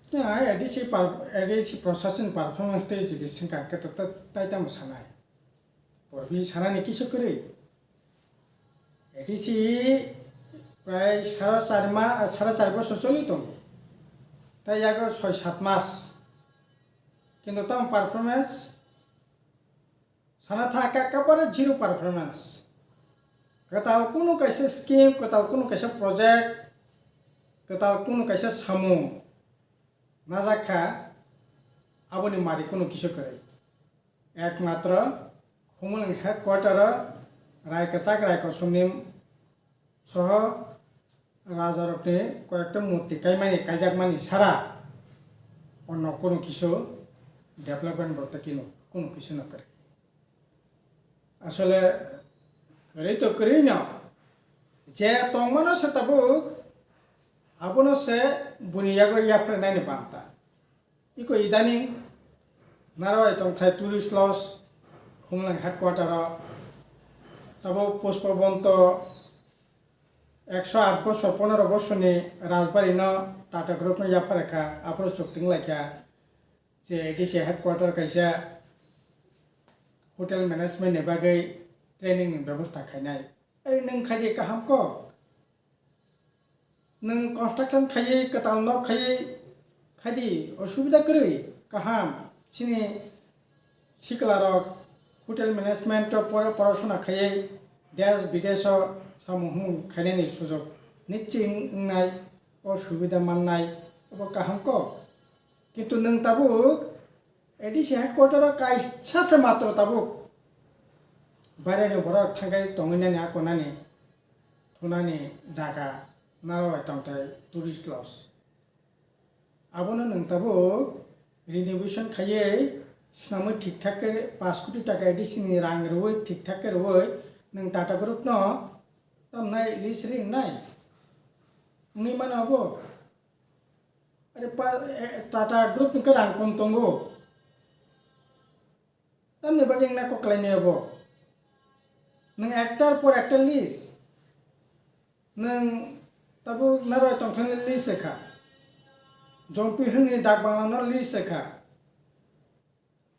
ADC प्रशासन performance ते जुदि सिंका के तो ताइता मसानाय परबी सानानि किसु करे एडिसी प्राय 4.5 বছর চলি তো তাই আগে 6-7 মাস কিন্তু তাম পারফরমেন্স সানা থাকা একেবারে জিরো পারফরমেন্স কতাল কোনো কাইসে স্কিম কতাল কোনো কাইসে প্রজেক্ট কতাল কোনো কাইসে সামু না যাখা আবনি মারি কোনো কিছু করে একমাত্র খুমুলং হেডকোয়ার্টার রায়কাচাক রায়কসুমনিম সহ রাজারকনি কয়েকটা মূর্তি কাইমানি কাইজাকমানি সারা অন্য কোনো কিছু ডেভেলপমেন্ট বলতে কোনো কিছু না করে আসলে করেই তো করেই না যে তংমানো সেটাবো আবনো সে বুনিয়াগো ইয়াফ্রে নাইনি বান্তা ইকো ইদানিং নারায় তংথাই টুরিস্ট লস খুমলাং হেডকোয়ার্টার তাবো পুষ্পবন্ত 108 বছর 15 বছরনি রাজবাড়ি ন টাটা গ্রুপ ন ইয়াফারেখা আপর চুক্তিং লাইখা যে এডিসি হেডকোয়ার্টার কাইসা হোটেল मैनेजमेंट बागै ट्रेनिंग व्यवस्था खायनाय अरे नों खायि काहाम को नों कंस्ट्रक्शन खायि कताल न खायि खायदि असुविधा करै काहाम सिनि सिकलारक হোটেল मैनेजमेंट पढ़ाशोना खायि देश विदेश सामुहु खायनायनि सुजोग निश्चिंनाय असुविधा माननाय अब काहाम को किन्तु नों ताबो एडिसि हेडकोयार्टार काइसासे मात्र ताबो बायरानि बरक थांगाय तंगैनानि आकनानि थुनानि जागा नाराय तंथाय टुरिस्ट लस आबोनो नों ताबो रिनोवेशन खायै सिनामो ठीक ठाक 5 कोटी टाका एडिसिनि रां रवै ठीक ठाक रवै नों टाटा ग्रुप न तमनाय लिसरि नाय नि मानो आबो अरे टाटा ग्रुप नि रां कम तंगो तमने बागे ना कोक्लायने अब नों एक्टर पर एक्टर लिस नों ताबो नाराय तंथानि लिस एखा जंपिहनि दाग बांलानो लिस एखा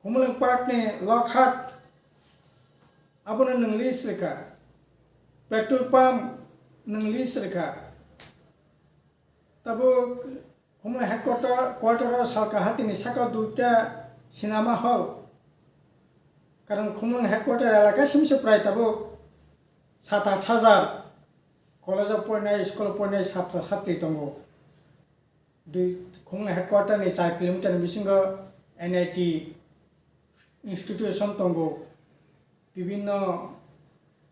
खुमलंग पार्कनि लकहाट आबोनो नों लिस एखा पेट्रोल पाम्प नों लिस एखा ताबो खुमलंग हेडकोयार्टार सालकाहातिनि साका दुइटा सिनेमा हल कारण खुमलंग हेडकोयार्टार एलाकासिमसो प्राय ताबो 7-8 हाजार कलेजाव फरायनाय स्कुलाव फरायनाय छात्र छात्री दङ खुमलंग हेडकोयार्टारनि 4 किलोमिटारनि बिसिंगो NIT इन्स्टिट्यूशन दङ विभिन्न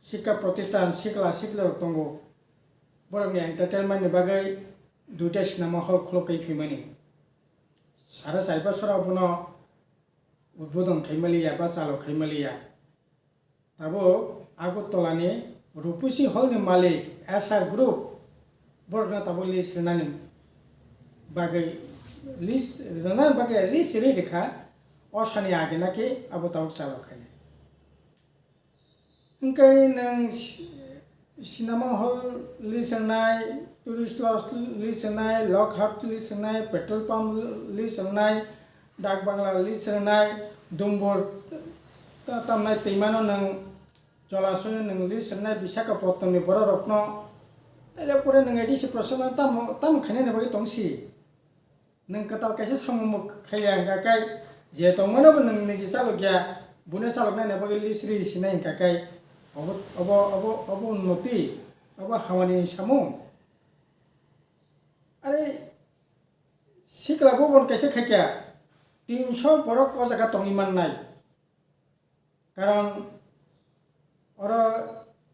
शिक्षा प्रतिष्ठान सिखला सिखलार दङ बरंनि एंटारटेनमेंटनि बागै दुइटा सिनेमा हल खुलकै फैमानि 4.5 बोसोरावनो उद्बोधन खायमालिया बा चालु खायमालिया ताबो आगरतलानि रूपसी हलनि मालिक SR ग्रुप बरना ताबो लिस्ट रनानि बागै लिस्ट रेखा असानि आगे नाकि आबो ताबो चालु खायनाय ओंखाय नों सिनेमा हल लिस्ट होनाय टुरिस्ट लज लिस्ट होनाय लकहाट लिस्ट होनाय पेट्रोल पाम्प लिस्ट होनाय डाक बांग्ला लिस्ट होनाय दुम्बर तामनाय दैमानो नों जलाशय नों लिस्ट होनाय विशाखापट्टनमनि बर' रत्न ताइले परे नों एडिसि प्रशासन ताम खायनाय बागै दंसि नों कताल कायसे सामु खाया गाकाय जे दंमोनबो नों निजे चालु गया बुने चालु नायनाय बागै लिस्ट रिसिनाय गाकाय अब उन्नति अब हामानि सामु अरे सिखला भवन कैसे खायका 300 बरक जगह तंगिमान नाय कारण और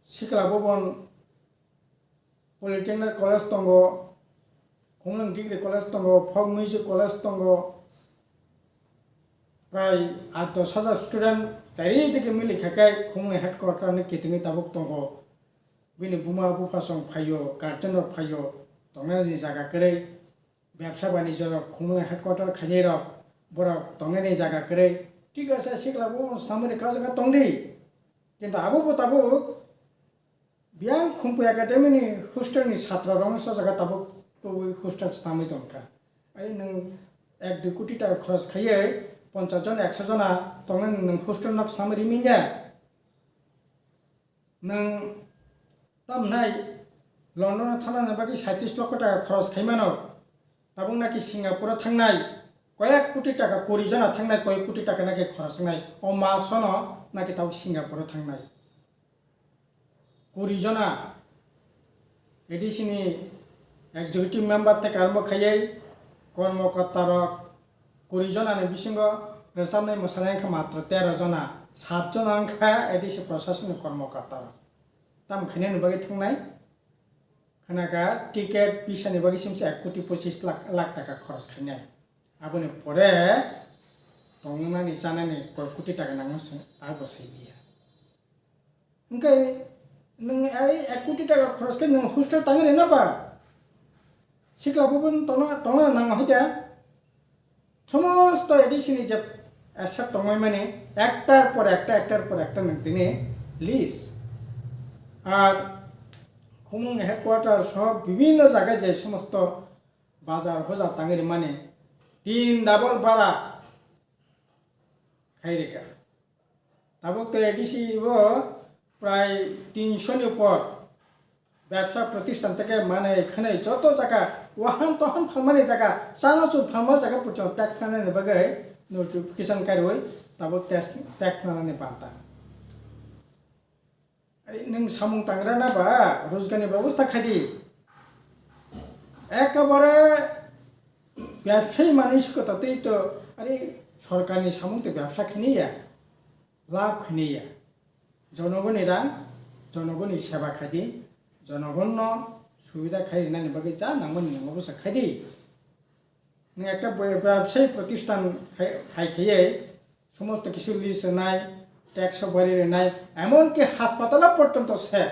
सिखला भवन पॉलिटेक्निक कॉलेज दङ खुमलंग डिग्री कॉलेज दङ फक मिउजिक कॉलेज दङ प्राय 8-10 हाजार स्टूडेंट चारिदिके मिलिखाखाय खुमलंग हेडकोयार्टारनि केटिंनि ताबुक दङ बिनि बुमा बुफासं फायो गार्जेन फायो तंनानि जागा करे व्यवसा बाणिज्य खुमलंग हेडकोयार्टार खायनाय रक बरक तंनानि जागा करे ठीक আছে सिखला भवन सामने का जगह तंगदी किन्तु आबो ताबो बियां खुंपु एकाडेमीनि हस्टेलनि छात्र रंस जगह ताबो तो हस्टेल सामै दंखा अरे नों 1-2 কোটি টাকা খরচ খাইয়ে 50 জন 100 জনা তখন নং হোস্টেল নক সামরি মিnya নং তামনাই লন্ডনে থানাनि बागै 37 লক্ষ টাকা খরচ খাইমানো তাবুং নাকি সিঙ্গাপুরে থাংনাই কয়েক কোটি টাকা কোটি জনা থাংনাই কয়েক কোটি টাকা নাকি খরচ নাই ও মাসন নাকি তাও সিঙ্গাপুরে থাংনাই কোটি জনা এডিসিনি এক্সিকিউটিভ মেম্বার থেকে আরম্ভ খাইয়ে কর্মকর্তার কোটি জনাनि বিসঙ্গ रोजाबनाय मोसानाय मात्र 13 जना 7 जना अंखा एडिसि प्रशासनिक कर्मकर्ता ताम खायनायनि बागै थांनाय खानागा टिकेट भिसानि बागै सिमसे 1 कोटी 25 लाख टाका खरच खायनाय आबोनि परे तंनानि जानायनि कय कोटी टाका नांगोसो ता बसायलिया ओंखाय नों 1 कोटी टाका खरच खाय नों हस्टेल थांगोन नाबा सिख्लाफोरबो तंना नाङा हयदा समस्त एडिसिनि जे एसेट दंनाय माने एकटार पर एकटा नोंदिने लिस्ट और खुमुं हेडक्वार्टार सब विभिन्न जगह जे समस्त बाजार हजा तांगेरि माने 3 डबल बारा खायरेका ताबक तो एडिसि वो प्राय 300 नि ऊपर व्यवसाय प्रतिष्ठान থেকে মানে এখানে যত জায়গা ওহান তহান ফালমানি জায়গা সানাচুর ফালমা জায়গা পর্যন্ত ট্যাক্স নানানি বাগै নোটিফিকেশন কারই তাবো ট্যাক্স নানানি বান্তা আরে নং সামুং তাংরা না বা রোজগারনি ব্যবস্থা খাদি একেবারে ব্যবসায়ী মানুষকে তাতেই তো আরে সরকারনি সামুং তো ব্যবসা খানিয়া লাভ খানিয়া জনগণের রাং জনগণের সেবা খাদি জনগণ সুবিধা খাই নানি বাকি যা নামন অবস্থা খাইদি একটা ব্যবসায়ী প্রতিষ্ঠান খাইয়ে সমস্ত কিছু লিস্ট নাই ট্যাক্স বাড়িয়ে নাই এমনকি হাসপাতাল পর্যন্ত সে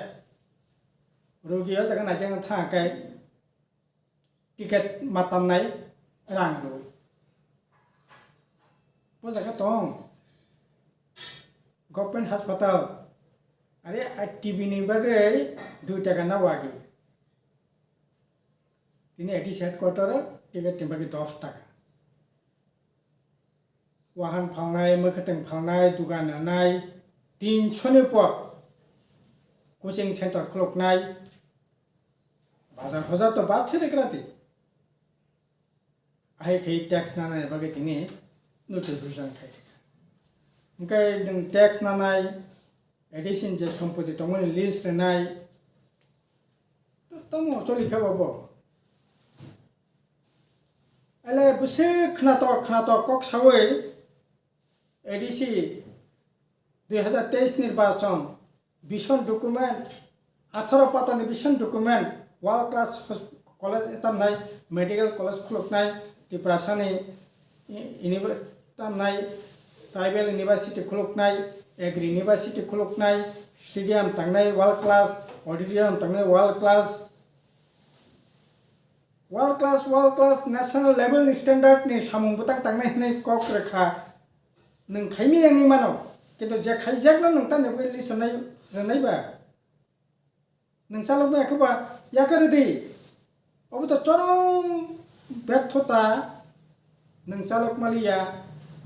রোগীও জায়গা নাই জায়গা থাকাই টিকেট মাতাম নাই রাং লই ও জায়গা দं गभर्नमेंट हास्पाताल अरे टीबी नि बागै 2 टाका ना वागे तिनी एडिस हेडक्वार्टर टिकेट नि बागै 10 टाका वाहन फालनाय मोखथों फालनाय दुकान होनाय 300 नि पर कोचिंग सेंटर खुलनाय बाजार हजार तो बात छे रेकराती आइ खै टैक्स नानाय बागै तिनी नोटिफिकेशन खाय ओंखाय जों टैक्स नानाय एडिसन जे सम्पत्ति तंगनि लिस्ट नाय तो तमो चलिखा बाबो एले बसे खनात कक सावै एडिसि 2023 निर्वाचन विजन डकुमेंट 18 पातानि vision document world class college तामनाय मेडिकल कलेज खुलनाय त्रिपुरासानि तामनाय ट्राइबल यूनिवर्सिटी खुलनाय एग्री यूनिवर्सिटी खुलनाय स्टेडियम तंगनाय वर्ल्ड क्लास ऑडिटोरियम तंगनाय वर्ल्ड क्लास नेशनल लेवल नि स्टैंडर्ड नि सामुं बुतां तंगनाय नै कक रेखा नों खायमी आंनि मानाव किन्तु जे खायजागना नोंथांनो बै लिसनाय रनायबा नों चालक माखौबा याकरदि अबो तो चरम व्यर्थता नों चालक मालिया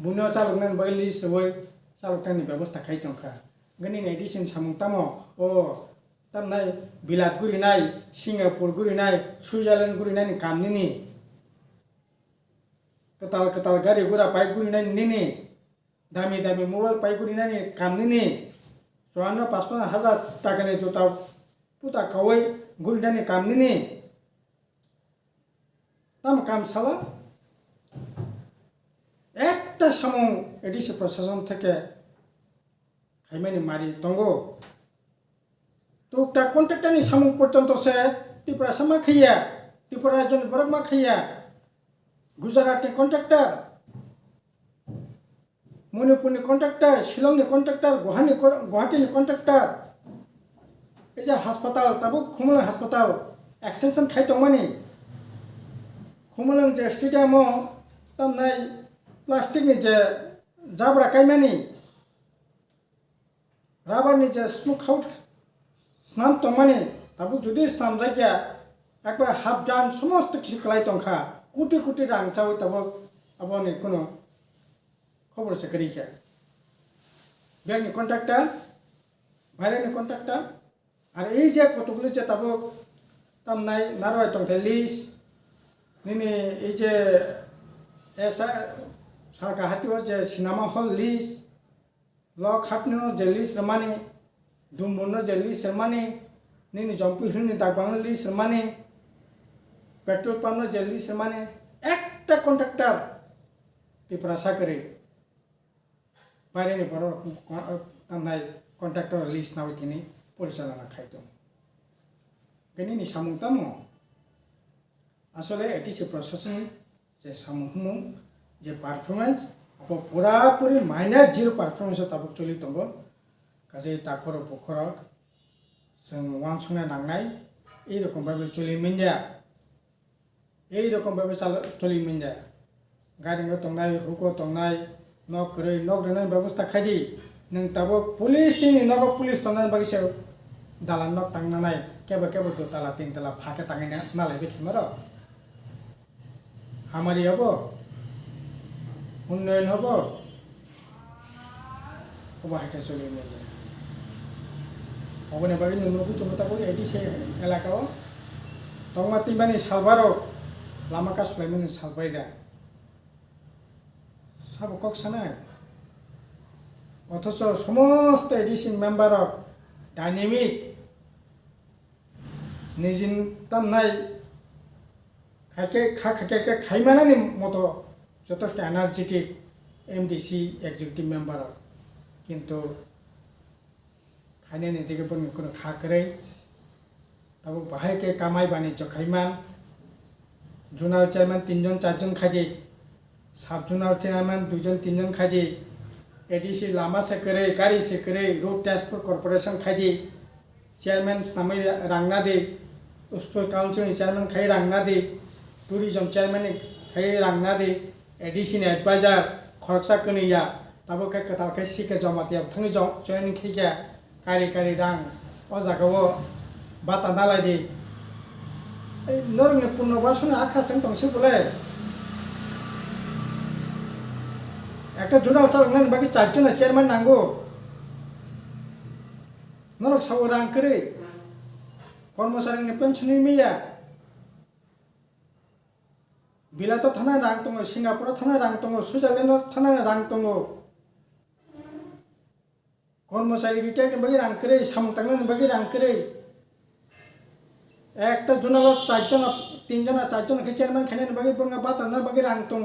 बुनो चालक नों बै लिस बै चालकनि व्यवस्था खायतंखा गनि एडिसन सामुं तामो ओ तामनाय बिलात गुरिनाय सिंगापुर गुरिनाय सुइजारलैंड गुरिनाय नि कामनिनि कताल गारि गुरा बाइक गुरिनाय निनि दामी मोबाइल बाइक गुरिनाय नि कामनिनि 54-55 हजार टाकानि जुता पुता कावै गुरिनाय नि कामनिनि ताम काम साला একটা সামুং এডিসি প্রশাসন থেকে খাইমানি মারি দঙ্গো টুকটাক কন্ট্রাক্টরনি সামুং পর্যন্ত সে ত্রিপুরা সামা খাইয়া ত্রিপুরা রাজ্যনি বরক মা খাইয়া গুজরাটনি কন্ট্রাক্টর মণিপুরনি কন্ট্রাক্টর শিলংনি কন্ট্রাক্টর গুয়াহাটিনি কন্ট্রাক্টর এই যে হাসপাতাল তাবো খুমলং হাসপাতাল এক্সটেনশন খাইতংমানি खुमलंग जे स्टेडियम तमनाय प्लास्टिक नि जे जाब्रा कायमानि राबार नि जे स्मोक आउट स्नाम तंमानि ताबु जुदि स्नाम जायगा एकबार हाफ डान समस्त किछु कलाय तंखा कोटी रां चावै Tabo aboni kono khobor se kari kya biang ni contactor বাইরে ni contactor আর এই যে কতগুলো যে তাবক তামনাই নারয় তংতে লিস্ট নিনি এই যে এসা সালকা হাতিও যে সিনেমা হল লিস্ট ব্লক হাপনো যে লিস্ট রমানি দুমবুনো যে লিস্ট রমানি নিনি জম্পি হিলনি দাগবাং লিস্ট রমানি পেট্রোল পাম্পনো যে লিস্ট রমানি একটা কন্ট্রাক্টর ত্রিপুরা সাকরে বাইরে ni বড় তামনাই কন্ট্রাক্টর লিস্ট নাও কিনি পরিচালনা খাইতো বেনি ni samung tamo আসলে এটি সে প্রশাসনিক যে সামুহুমুং যে পারফরমেন্স আবার পুরাপুরি -0 পারফরমেন্স তাবক চলি দङ কাজে তাখর পখরক जों ওয়ান সঙ্গে নাংনাই এই রকম ভাবে চলি মিনজা এই রকম ভাবে চলি মিনজা গাড়ি তংনাই হুকো তংনাই নক করে নক রেনাই ব্যবস্থা খাইদি नों ताबो पुलिस नि नगो पुलिस तंनाय बागिसे दालान नक तांनाय केबो केबो तो ताला तीन ताला फाके तांगायना नालाय बेखिमारो हामारि हबो उन्नयन हबो ओबाहाके चलि मेले अबने बागि नोंनो तो ताबो एदि से एलाकाओ तंगमा तिबानि सालबारो लामा कासुलायमोन सालबायरा साबो कक सानाय অথচ সমস্ত এডিসি মেম্বারক ডাইনামিক নিজিন তামনাই খাইকে খাকে খাইমানানি মতো যথেষ্ট এনার্জেটিক এমডিসি এক্সিকিউটিভ মেম্বারক কিন্তু খাইনানি দিকে কোনো খাকরে তাবো বাহাইকে কামাই বাণিজ্য খাইমান জোনাল চেয়ারম্যান 3 জন 4 জন খাইদি সাব জোনাল চেয়ারম্যান 2 জন 3 জন খাইদি एडीसी लामा से करे गाड़ी से करे रोड ट्रांसपोर्ट कॉर्पोरेशन खाई चेयरमैन नामे रांगना दे उस पर काउंसिल चेयरमैन खाई रांगना दे टूरिज्म चेयरमैन खाई रांगना दे एडीसी ने एडवाइजर खरकसा कनिया ताबो के कताल के सिके जमाते थंग जॉइन खिया कारी रां ओ जागावो बाता नालाय दे नरने पुनर्वासन आखासन तंसे बोले একটা জোনাল চালানোর বাকি 4 জন চেয়ারম্যান নাঙ্গো নরক সাও রাং করে কর্মচারীनि পেনশনनि মিয়া বিলাত থানা রাং দङ সিঙ্গাপুর থানা রাং দङ সুইজারল্যান্ড থানা রাং দङ কর্মচারী রিটায়ারनि বাকি রাং করে সামতাংनि বাকি রাং করে একটা জোনাল 4 জন 3 জন 4 জন চেয়ারম্যান খাইनि বাকি বঙ্গা বাতাना বাকি রাং দङ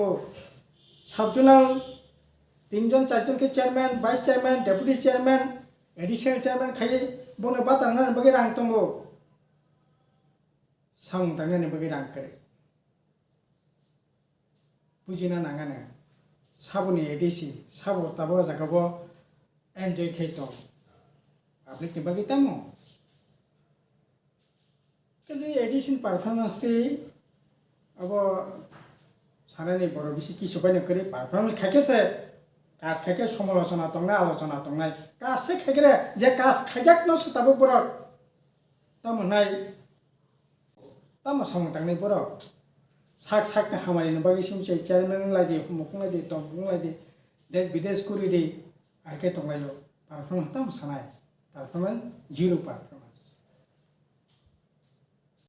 সাব জোনাল 3 জন 4 জন के chairman vice chairman deputy chairman additional chairman खाई बोने बात आना बगे रांग तंगो साउंग तांगने बगे रांग करे बुझिना नांगाने साबुनि एडिसी साबो ताबो जागाबो एन्जॉय खेतो पब्लिक नि बगे तमो कजे एडिशन परफॉर्मेंस ति अब सानानि बरो बिसि किसुबायनो करे परफॉर्मेंस खाकेसे कास खाके समालोचना दंना आलोचना दंनाय कासे खाइग्रे जे कास खाइजाक न सुताबो बरक तामनाय ताम सामु तांनाय बरक साक साक हामारि न बागि सिमसे चेयरमैन लादि मुखंलादि तंगलादि देश विदेश कुरिदि आके दंनायो परफॉर्मेंस ताम सानाय परफॉर्मेंस 0 पर